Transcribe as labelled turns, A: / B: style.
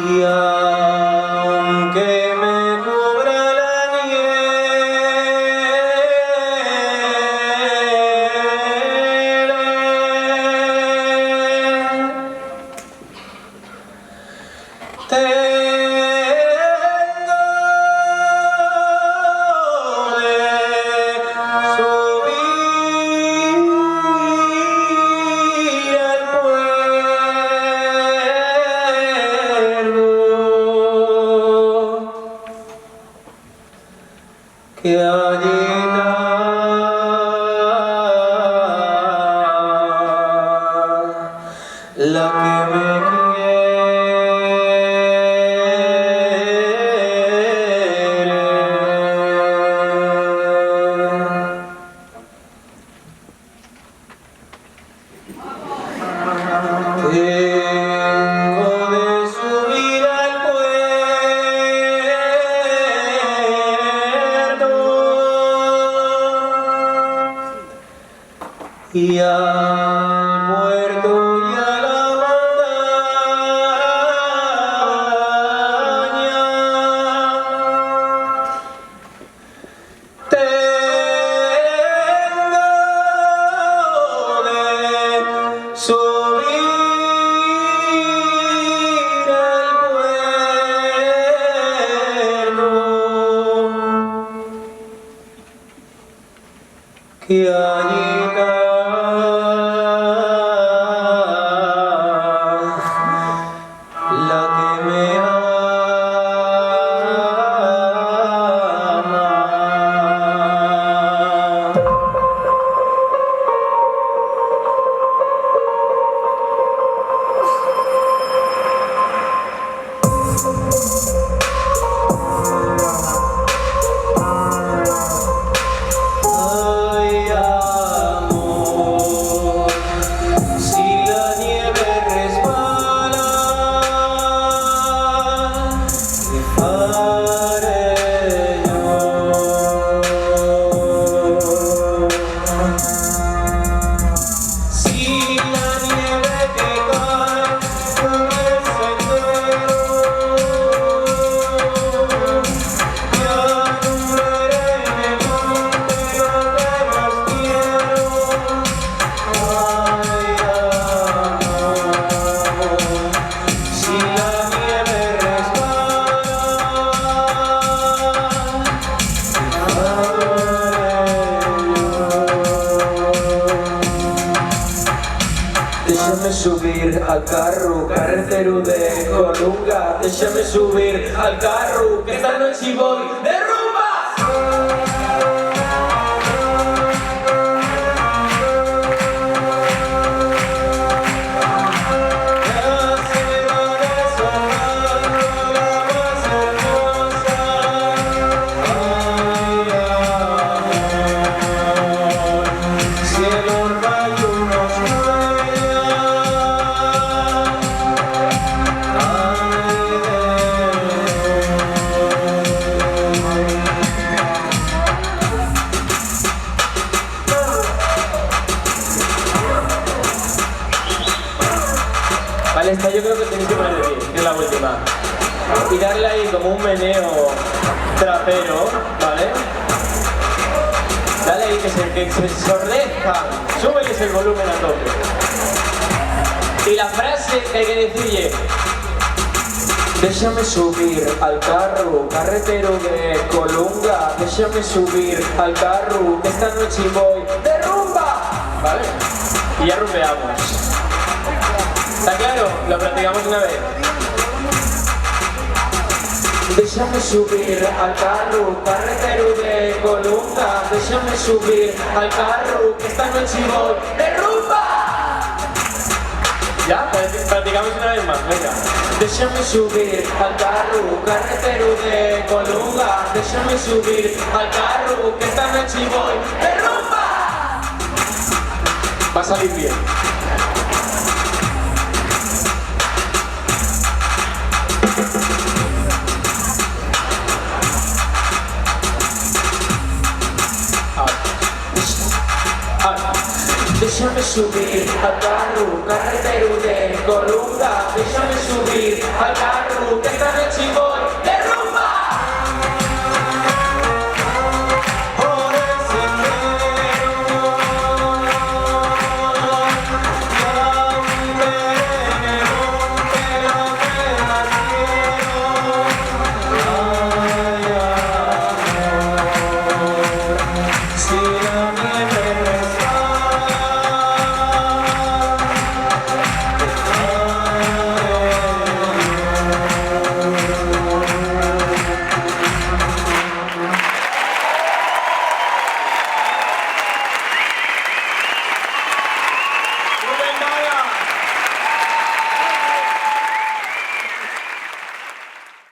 A: Y aunque me cubra la que allí está la que me tengo de subir al puerto y al puerto y a la montaña. Tengo de subir que allí está la que me ama. Déjame subir al carro, carretero de Colunga. Déjame subir al carro, que esta noche voy de rumba. Vale, esta yo creo que tenéis que poner de pie, que es la última. Y darle ahí como un meneo trapero, ¿vale? Dale ahí que se ensordezca. Súbeles el volumen a tope. Y la frase que hay que decirle: déjame subir al carro, carretero de Colunga. Déjame subir al carro, que esta noche voy de rumba. ¿Vale? Y ya rumbeamos. ¿Está claro? Lo practicamos una vez. Déjame subir al carro, carretero de Colunga. Déjame subir al carro, que esta noche voy de rumba. ¿Ya? Practicamos una vez más, venga. Déjame subir al carro, carretero de Colunga. Déjame subir al carro, que esta noche voy de rumba. Va a salir bien. Déjame subir al carro, carretero de Colunga. Colunga, déjame subir al carro, que esta noche voy